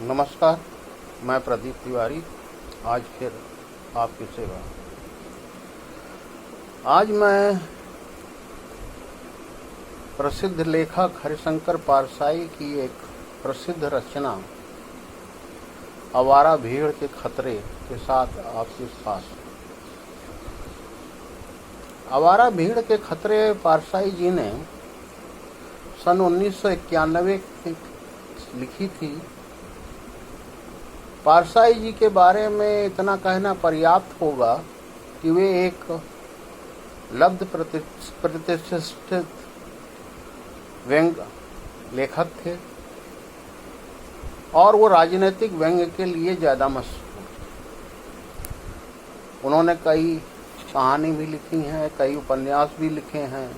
नमस्कार, मैं प्रदीप तिवारी आज फिर आपकी सेवा। आज मैं प्रसिद्ध लेखक हरिशंकर पारसाई की एक प्रसिद्ध रचना आवारा भीड़ के खतरे के साथ आपके पास। आवारा भीड़ के खतरे पारसाई जी ने सन 1991 की लिखी थी। पारसाई जी के बारे में इतना कहना पर्याप्त होगा कि वे एक लब्ध प्रतिष्ठित व्यंग्य लेखक थे और वो राजनीतिक व्यंग्य के लिए ज़्यादा मशहूर। उन्होंने कई कहानी भी लिखी हैं, कई उपन्यास भी लिखे हैं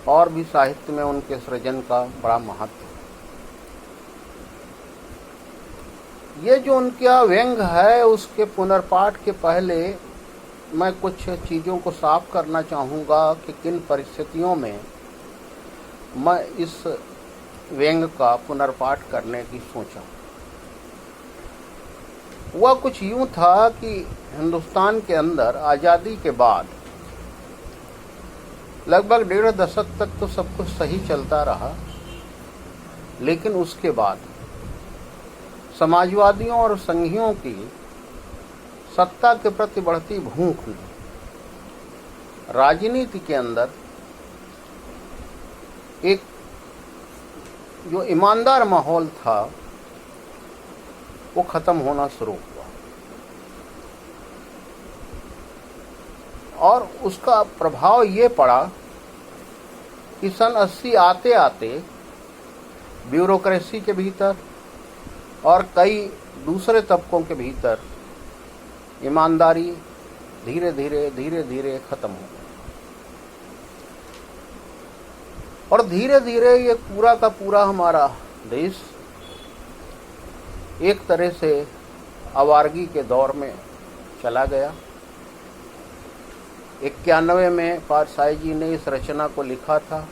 और भी साहित्य में उनके सृजन का बड़ा महत्व है। ये जो उनका व्यंग्य है उसके पुनर्पाठ के पहले मैं कुछ चीज़ों को साफ करना चाहूँगा कि किन परिस्थितियों में मैं इस व्यंग्य का पुनर्पाठ करने की सोचा। वह कुछ यूँ था कि हिंदुस्तान के अंदर आज़ादी के बाद लगभग 1.5 दशक तक तो सब कुछ सही चलता रहा, लेकिन उसके बाद समाजवादियों और संघियों की सत्ता के प्रति बढ़ती भूख ने राजनीति के अंदर एक जो ईमानदार माहौल था वो खत्म होना शुरू हुआ और उसका प्रभाव ये पड़ा कि सन 80 आते आते ब्यूरोक्रेसी के भीतर और कई दूसरे तबकों के भीतर ईमानदारी धीरे धीरे खत्म हो गई और धीरे धीरे ये पूरा का पूरा हमारा देश एक तरह से आवारगी के दौर में चला गया। 91 में पारसाई जी ने इस रचना को लिखा था।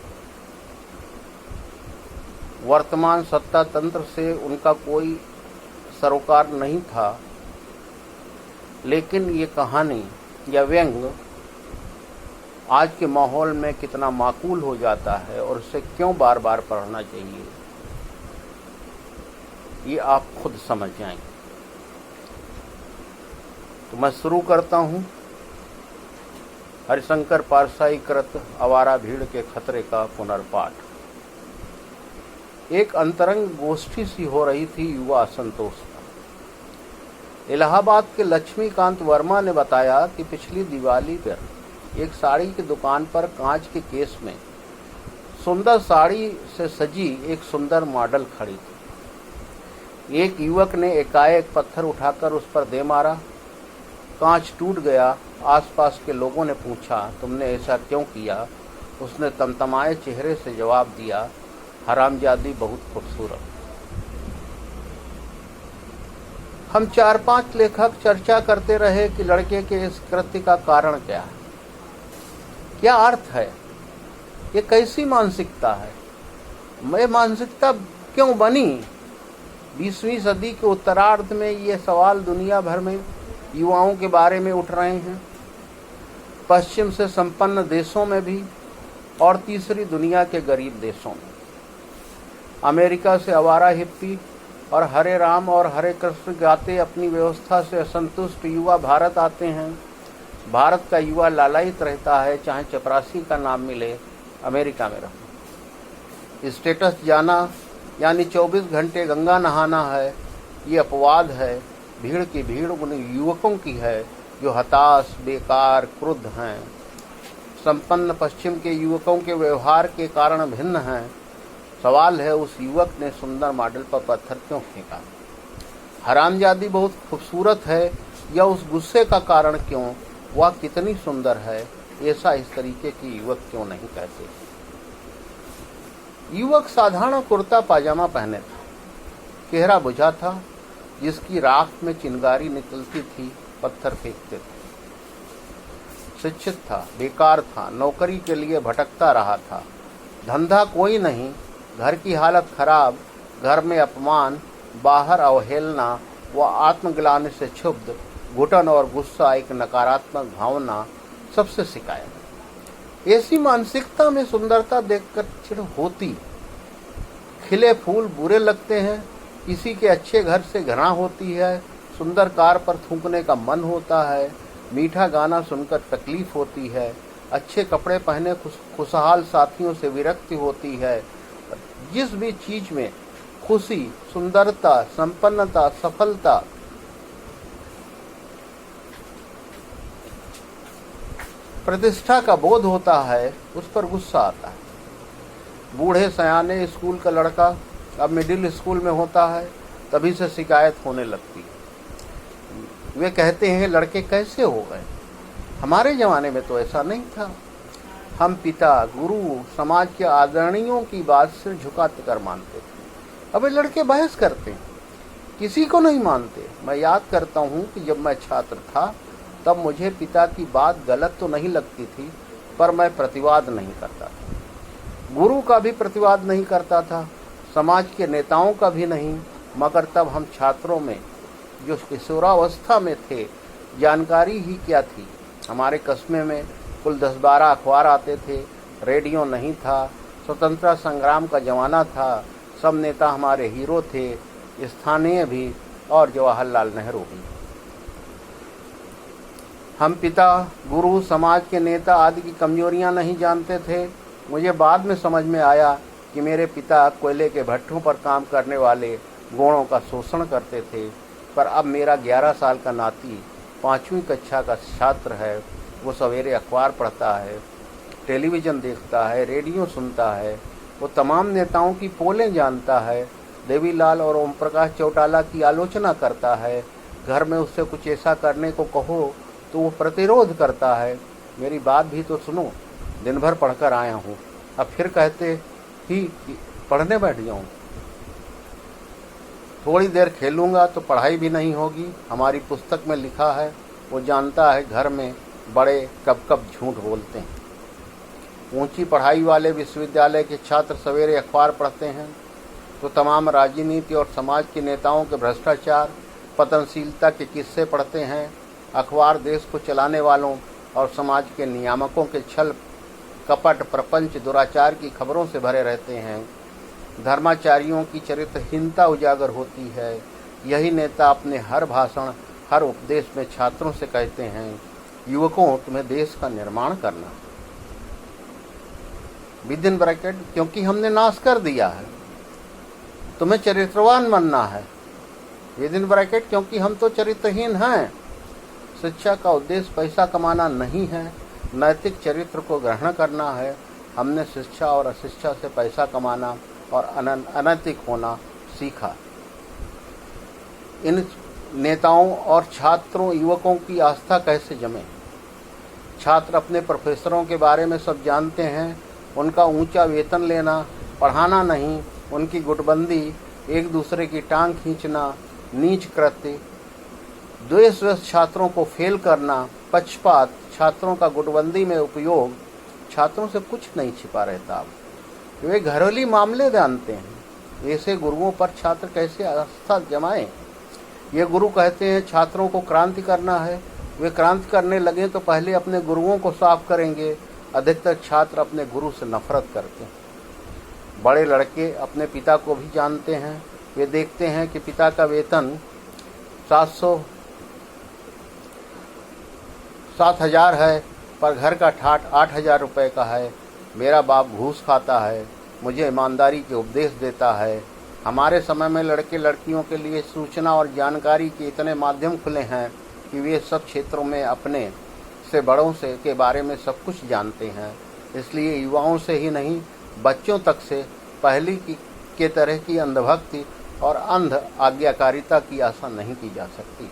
वर्तमान सत्ता तंत्र से उनका कोई सरोकार नहीं था, लेकिन ये कहानी या व्यंग्य आज के माहौल में कितना माकूल हो जाता है और उसे क्यों बार बार पढ़ना चाहिए ये आप खुद समझ जाएंगे। तो मैं शुरू करता हूँ हरिशंकर पारसाई कृत आवारा भीड़ के खतरे का पुनर्पाठ। एक अंतरंग गोष्ठी सी हो रही थी युवा असंतोष का। इलाहाबाद के लक्ष्मीकांत वर्मा ने बताया कि पिछली दिवाली पर एक साड़ी की दुकान पर कांच के केस में सुंदर साड़ी से सजी एक सुंदर मॉडल खड़ी थी। एक युवक ने एकाएक पत्थर उठाकर उस पर दे मारा। कांच टूट गया। आसपास के लोगों ने पूछा, तुमने ऐसा क्यों किया? उसने तमतमाए चेहरे से जवाब दिया, हरामजादी बहुत खूबसूरत। हम 4-5 लेखक चर्चा करते रहे कि लड़के के इस कृत्य का कारण क्या है, क्या अर्थ है, ये कैसी मानसिकता है, ये मानसिकता क्यों बनी। 20वीं सदी के उत्तरार्ध में ये सवाल दुनिया भर में युवाओं के बारे में उठ रहे हैं, पश्चिम से संपन्न देशों में भी और तीसरी दुनिया के गरीब देशों में। अमेरिका से आवारा हिप्पी और हरे राम और हरे कृष्ण गाते अपनी व्यवस्था से असंतुष्ट युवा भारत आते हैं। भारत का युवा लालायित रहता है, चाहे चपरासी का नाम मिले, अमेरिका में रहो। स्टेटस जाना यानी 24 घंटे गंगा नहाना है, ये अपवाद है। भीड़ की भीड़ उन युवकों की है जो हताश, बेकार, क्रुद्ध हैं। संपन्न पश्चिम के युवकों के व्यवहार के कारण भिन्न हैं। सवाल है, उस युवक ने सुंदर मॉडल पर पत्थर क्यों फेंका? हरामजादी बहुत खूबसूरत है या उस गुस्से का कारण क्यों? वह कितनी सुंदर है, ऐसा इस तरीके की युवक क्यों नहीं कहते? युवक साधारण कुर्ता पाजामा पहने था, चेहरा बुझा था, जिसकी राख में चिंगारी निकलती थी, पत्थर फेंकते थे। शिक्षित था, बेकार था, नौकरी के लिए भटकता रहा था, धंधा कोई नहीं, घर की हालत खराब, घर में अपमान, बाहर अवहेलना व आत्मग्लानि से क्षुब्ध घुटन और गुस्सा, एक नकारात्मक भावना, सबसे शिकायत। ऐसी मानसिकता में सुंदरता देखकर चिढ़ होती। खिले फूल बुरे लगते हैं, किसी के अच्छे घर से घृणा होती है, सुंदर कार पर थूकने का मन होता है, मीठा गाना सुनकर तकलीफ होती है, अच्छे कपड़े पहने खुशहाल साथियों से विरक्ति होती है। जिस भी चीज में खुशी, सुंदरता, संपन्नता, सफलता, प्रतिष्ठा का बोध होता है, उस पर गुस्सा आता है। बूढ़े सयाने स्कूल का लड़का अब मिडिल स्कूल में होता है, तभी से शिकायत होने लगती है। वे कहते हैं लड़के कैसे हो गए, हमारे जमाने में तो ऐसा नहीं था। हम पिता, गुरु, समाज के आदरणीयों की बात सिर झुका कर मानते थे। अब ये लड़के बहस करते हैं, किसी को नहीं मानते। मैं याद करता हूँ कि जब मैं छात्र था तब मुझे पिता की बात गलत तो नहीं लगती थी, पर मैं प्रतिवाद नहीं करता था। गुरु का भी प्रतिवाद नहीं करता था, समाज के नेताओं का भी नहीं। मगर तब हम छात्रों में जो किशोरावस्था में थे, जानकारी ही क्या थी। हमारे कस्बे में कुल 10-12 अखबार आते थे, रेडियो नहीं था, स्वतंत्रता संग्राम का जमाना था, सब नेता हमारे हीरो थे, स्थानीय भी और जवाहरलाल नेहरू भी। हम पिता, गुरु, समाज के नेता आदि की कमजोरियां नहीं जानते थे। मुझे बाद में समझ में आया कि मेरे पिता कोयले के भट्ठों पर काम करने वाले गौड़ों का शोषण करते थे। पर अब मेरा 11 साल का नाती 5वीं कक्षा का छात्र है। वो सवेरे अखबार पढ़ता है, टेलीविज़न देखता है, रेडियो सुनता है, वो तमाम नेताओं की पोलें जानता है, देवीलाल और ओम प्रकाश चौटाला की आलोचना करता है। घर में उससे कुछ ऐसा करने को कहो तो वो प्रतिरोध करता है। मेरी बात भी तो सुनो, दिन भर पढ़कर आया हूँ, अब फिर कहते ही पढ़ने बैठ जाऊँ। थोड़ी देर खेलूँगा तो पढ़ाई भी नहीं होगी। हमारी पुस्तक में लिखा है, वो जानता है घर में बड़े कब कब झूठ बोलते हैं। ऊंची पढ़ाई वाले विश्वविद्यालय के छात्र सवेरे अखबार पढ़ते हैं तो तमाम राजनीति और समाज के नेताओं के भ्रष्टाचार, पतनशीलता के किस्से पढ़ते हैं। अखबार देश को चलाने वालों और समाज के नियामकों के छल कपट, प्रपंच, दुराचार की खबरों से भरे रहते हैं। धर्माचार्यों की चरित्रहीनता उजागर होती है। यही नेता अपने हर भाषण, हर उपदेश में छात्रों से कहते हैं, युवकों, तुम्हें देश का निर्माण करना है। विदिन ब्रैकेट, क्योंकि हमने नाश कर दिया है। तुम्हें चरित्रवान बनना है। विदिन ब्रैकेट, क्योंकि हम तो चरित्रहीन हैं। शिक्षा का उद्देश्य पैसा कमाना नहीं है, नैतिक चरित्र को ग्रहण करना है। हमने शिक्षा और अशिक्षा से पैसा कमाना और अनैतिक होना सीखा। इन नेताओं और छात्रों, युवकों की आस्था कैसे जमे? छात्र अपने प्रोफेसरों के बारे में सब जानते हैं, उनका ऊंचा वेतन लेना, पढ़ाना नहीं, उनकी गुटबंदी, एक दूसरे की टांग खींचना, नीच कृत्य, द्वेष छात्रों को फेल करना, पक्षपात, छात्रों का गुटबंदी में उपयोग। छात्रों से कुछ नहीं छिपा रहता। अब वे घरेलू मामले जानते हैं। ऐसे गुरुओं पर छात्र कैसे आस्था जमाएं? ये गुरु कहते हैं छात्रों को क्रांति करना है। वे क्रांति करने लगे तो पहले अपने गुरुओं को साफ करेंगे। अधिकतर छात्र अपने गुरु से नफरत करते हैं। बड़े लड़के अपने पिता को भी जानते हैं। वे देखते हैं कि पिता का वेतन 7,000 है, पर घर का ठाट 8,000 रुपये का है। मेरा बाप घूस खाता है, मुझे ईमानदारी के उपदेश देता है। हमारे समय में लड़के लड़कियों के लिए सूचना और जानकारी के इतने माध्यम खुले हैं कि वे सब क्षेत्रों में अपने से बड़ों से के बारे में सब कुछ जानते हैं। इसलिए युवाओं से ही नहीं, बच्चों तक से पहली के तरह की अंधभक्ति और अंध आज्ञाकारिता की आशा नहीं की जा सकती।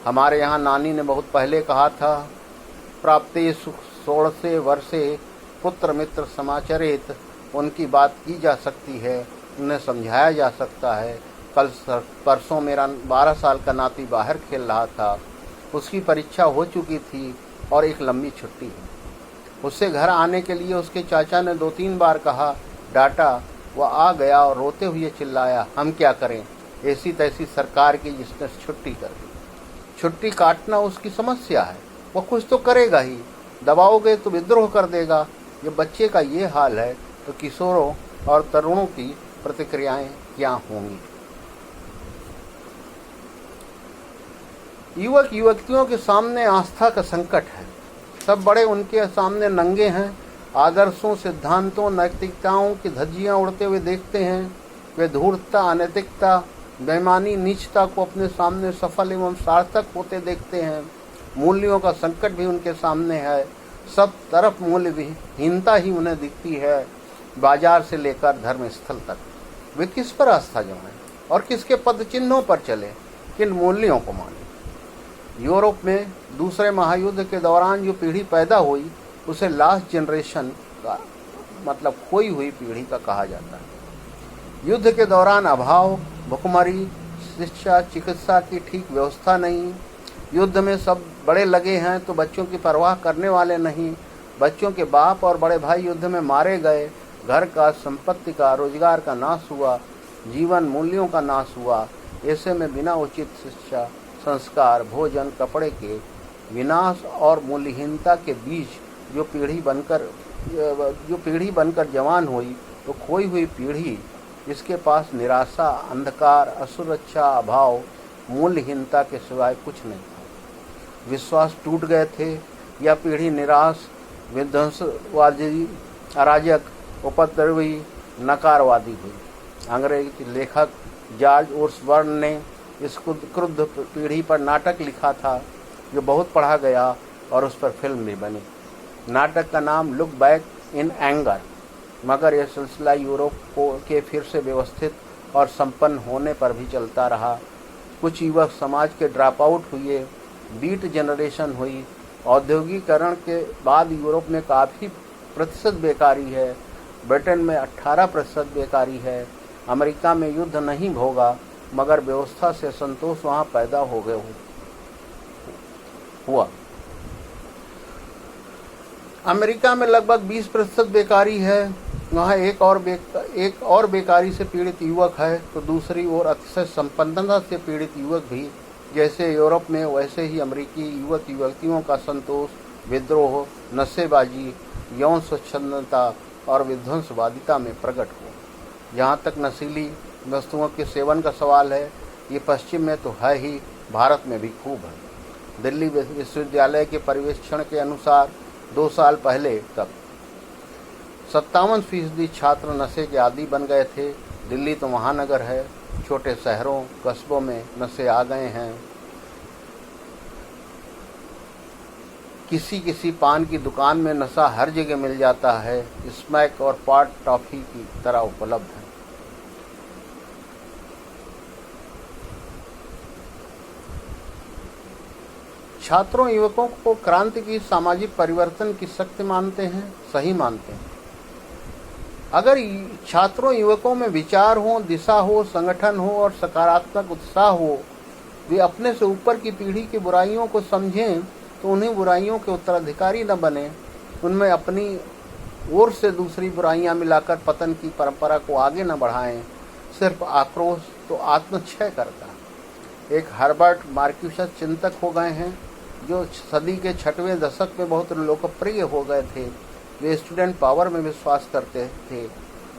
हमारे यहाँ नानी ने बहुत पहले कहा था, प्राप्ते सुख 16 वर्षे पुत्र मित्र समाचरित। उनकी बात की जा सकती है, उन्हें समझाया जा सकता है। कल परसों मेरा 12 साल का नाती बाहर खेल रहा था। उसकी परीक्षा हो चुकी थी और एक लंबी छुट्टी है। उससे घर आने के लिए उसके चाचा ने 2-3 बार कहा, डांटा। वह आ गया और रोते हुए चिल्लाया, हम क्या करें, ऐसी तैसी सरकार की जिसने छुट्टी कर दी। छुट्टी काटना उसकी समस्या है, वो कुछ तो करेगा ही, दबाओगे तो विद्रोह कर देगा। जब बच्चे का ये हाल है तो किशोरों और तरुणों की प्रतिक्रियाएं क्या होंगी। युवक युवतियों के सामने आस्था का संकट है। सब बड़े उनके सामने नंगे हैं, आदर्शों, सिद्धांतों, नैतिकताओं की धज्जियां उड़ते हुए देखते हैं। वे धूर्तता, अनैतिकता, बेईमानी, नीचता को अपने सामने सफल एवं सार्थक होते देखते हैं। मूल्यों का संकट भी उनके सामने है। सब तरफ मूल्य विहीनता ही उन्हें दिखती है, बाजार से लेकर धर्म स्थल तक। वे किस पर आस्था जमाएं और किसके पद चिन्हों पर चले, किन मूल्यों को माने। यूरोप में दूसरे महायुद्ध के दौरान जो पीढ़ी पैदा हुई उसे लास्ट जनरेशन का मतलब खोई हुई पीढ़ी का कहा जाता है। युद्ध के दौरान अभाव, भुखमरी, शिक्षा, चिकित्सा की ठीक व्यवस्था नहीं। युद्ध में सब बड़े लगे हैं तो बच्चों की परवाह करने वाले नहीं। बच्चों के बाप और बड़े भाई युद्ध में मारे गए। घर का, संपत्ति का, रोजगार का नाश हुआ, जीवन मूल्यों का नाश हुआ। ऐसे में बिना उचित शिक्षा, संस्कार, भोजन, कपड़े के विनाश और मूल्यहीनता के बीच जो पीढ़ी बनकर जवान हुई, तो खोई हुई पीढ़ी जिसके पास निराशा, अंधकार, असुरक्षा, अभाव, मूल्यहीनता के सिवाय कुछ नहीं था। विश्वास टूट गए थे। यह पीढ़ी निराश, विध्वंसवादी, अराजक, उपद्रवी, नकारवादी हुई। अंग्रेजी लेखक जॉर्ज ओसबर्न ने इस क्रुद्ध पीढ़ी पर नाटक लिखा था जो बहुत पढ़ा गया और उस पर फिल्म भी बनी। नाटक का नाम लुक बैक इन एंगर। मगर यह सिलसिला यूरोप के फिर से व्यवस्थित और संपन्न होने पर भी चलता रहा। कुछ युवक समाज के ड्रॉप आउट हुए, बीट जनरेशन हुई। औद्योगिकरण के बाद यूरोप में काफ़ी प्रतिशत बेकारी है। ब्रिटेन में 18% बेकारी है। अमेरिका में युद्ध नहीं भोगा मगर व्यवस्था से संतोष वहाँ पैदा हो गए हुआ। अमेरिका में लगभग 20% बेकारी है। वहाँ एक और बेकारी से पीड़ित युवक है तो दूसरी ओर अतिशय संपन्नता से पीड़ित युवक भी। जैसे यूरोप में वैसे ही अमेरिकी युवक युवतियों का संतोष विद्रोह, नशेबाजी, यौन स्वच्छंदता और विध्वंसवादिता में प्रकट हुआ। जहाँ तक नशीली वस्तुओं के सेवन का सवाल है, ये पश्चिम में तो है ही, भारत में भी खूब है। दिल्ली विश्वविद्यालय के पर्यवेक्षण के अनुसार 2 साल पहले तक 57% छात्र नशे के आदी बन गए थे। दिल्ली तो महानगर है, छोटे शहरों कस्बों में नशे आ गए हैं। किसी पान की दुकान में नशा हर जगह मिल जाता है। स्मैक और पॉट टॉफी की तरह उपलब्ध है। छात्रों युवकों को क्रांति की सामाजिक परिवर्तन की शक्ति मानते हैं, सही मानते हैं। अगर छात्रों युवकों में विचार हो, दिशा हो, संगठन हो और सकारात्मक उत्साह हो, वे अपने से ऊपर की पीढ़ी की बुराइयों को समझें तो उन्हें बुराइयों के उत्तराधिकारी न बने, उनमें अपनी ओर से दूसरी बुराइयां मिलाकर पतन की परंपरा को आगे न बढ़ाएं। सिर्फ आक्रोश तो आत्मक्षय करता है। एक हर्बर्ट मार्क्यूस चिंतक हो गए हैं जो सदी के 6वें दशक में बहुत लोकप्रिय हो गए थे। वे स्टूडेंट पावर में विश्वास करते थे,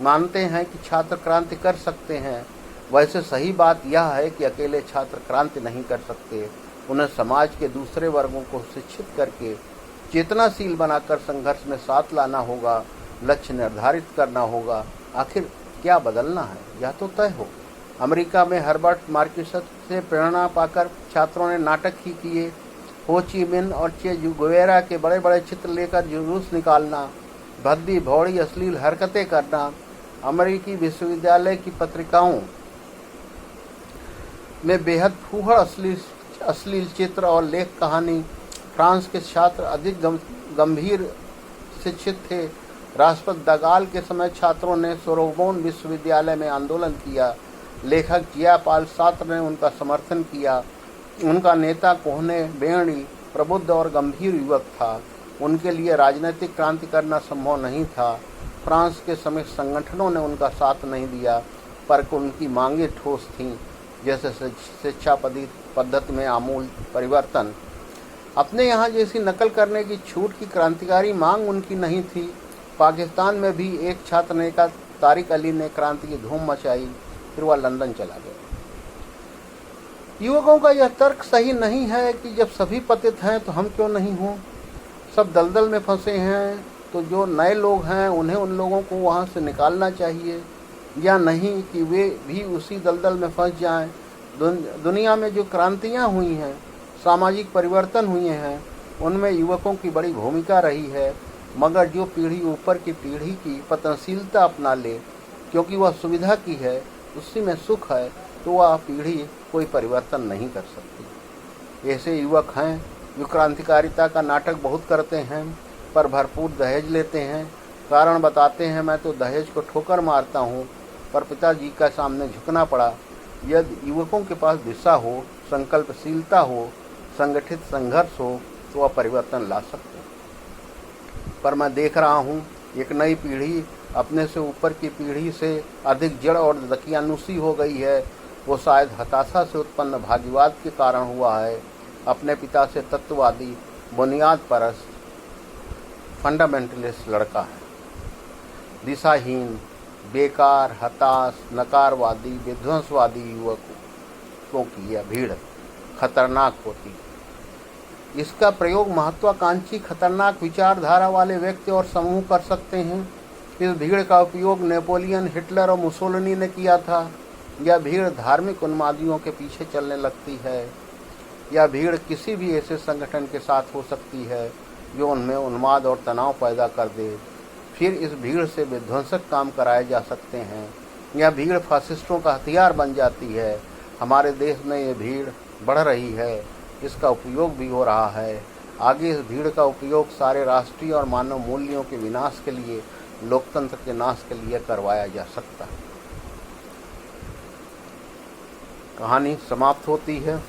मानते हैं कि छात्र क्रांति कर सकते हैं। वैसे सही बात यह है कि अकेले छात्र क्रांति नहीं कर सकते। उन्हें समाज के दूसरे वर्गों को शिक्षित करके चेतनाशील बनाकर संघर्ष में साथ लाना होगा, लक्ष्य निर्धारित करना होगा। आखिर क्या बदलना है यह तो तय हो। अमेरिका में हर्बर्ट मार्क्यूस से प्रेरणा पाकर छात्रों ने नाटक ही किए। हो ची मिन और चे गुवेरा के बड़े बड़े चित्र लेकर जुलूस निकालना, भद्दी भौड़ी अश्लील हरकतें करना, अमेरिकी विश्वविद्यालय की पत्रिकाओं में बेहद फूहड़ अश्लील चित्र और लेख कहानी। फ्रांस के छात्र अधिक गंभीर शिक्षित थे। राष्ट्रपति दगाल के समय छात्रों ने सोरबोन विश्वविद्यालय में आंदोलन किया। लेखक जिया पाल सार्त्र ने उनका समर्थन किया। उनका नेता कोहने बेणी प्रबुद्ध और गंभीर युवक था। उनके लिए राजनीतिक क्रांति करना संभव नहीं था। फ्रांस के समेत संगठनों ने उनका साथ नहीं दिया, पर उनकी मांगें ठोस थीं। जैसे शिक्षा पद्धति में आमूल परिवर्तन, अपने यहाँ जैसी नकल करने की छूट की क्रांतिकारी मांग उनकी नहीं थी। पाकिस्तान में भी एक छात्र नेता तारिक अली ने क्रांति की धूम मचाई, फिर वह लंदन चला गया। युवकों का यह तर्क सही नहीं है कि जब सभी पतित हैं तो हम क्यों नहीं हों। सब दलदल में फंसे हैं तो जो नए लोग हैं उन्हें उन लोगों को वहाँ से निकालना चाहिए, या नहीं कि वे भी उसी दलदल में फंस जाएं। दुनिया में जो क्रांतियाँ हुई हैं, सामाजिक परिवर्तन हुए हैं, उनमें युवकों की बड़ी भूमिका रही है। मगर जो पीढ़ी ऊपर की पीढ़ी की पतनशीलता अपना ले, क्योंकि वह सुविधा की है, उसी में सुख है, तो वह पीढ़ी कोई परिवर्तन नहीं कर सकती। ऐसे युवक हैं जो क्रांतिकारिता का नाटक बहुत करते हैं, पर भरपूर दहेज लेते हैं। कारण बताते हैं, मैं तो दहेज को ठोकर मारता हूँ, पर पिताजी का सामने झुकना पड़ा। यदि युवकों के पास दिशा हो, संकल्पशीलता हो, संगठित संघर्ष हो, तो वह परिवर्तन ला सकते हैं। पर मैं देख रहा हूँ एक नई पीढ़ी अपने से ऊपर की पीढ़ी से अधिक जड़ और दकियानुसी हो गई है। वो शायद हताशा से उत्पन्न भाग्यवाद के कारण हुआ है। अपने पिता से तत्ववादी, बुनियाद परस्त, फंडामेंटलिस्ट लड़का है। दिशाहीन, बेकार, हताश, नकारवादी, विध्वंसवादी युवकों की यह भीड़ खतरनाक होती है। इसका प्रयोग महत्वाकांक्षी खतरनाक विचारधारा वाले व्यक्ति और समूह कर सकते हैं। इस भीड़ का उपयोग नेपोलियन, हिटलर और मुसोलिनी ने किया था। यह भीड़ धार्मिक उन्मादियों के पीछे चलने लगती है। यह भीड़ किसी भी ऐसे संगठन के साथ हो सकती है जो उनमें उन्माद और तनाव पैदा कर दे। फिर इस भीड़ से विध्वंसक काम कराए जा सकते हैं। यह भीड़ फासिस्टों का हथियार बन जाती है। हमारे देश में यह भीड़ बढ़ रही है, इसका उपयोग भी हो रहा है। आगे इस भीड़ का उपयोग सारे राष्ट्रीय और मानव मूल्यों के विनाश के लिए, लोकतंत्र के नाश के लिए करवाया जा सकता है। कहानी समाप्त होती है।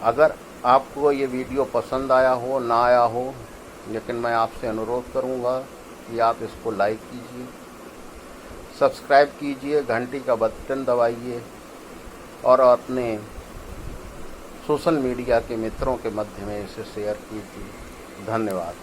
अगर आपको ये वीडियो पसंद आया हो, ना आया हो, लेकिन मैं आपसे अनुरोध करूंगा कि आप इसको लाइक कीजिए, सब्सक्राइब कीजिए, घंटी का बटन दबाइए और अपने सोशल मीडिया के मित्रों के मध्य में इसे शेयर कीजिए। धन्यवाद।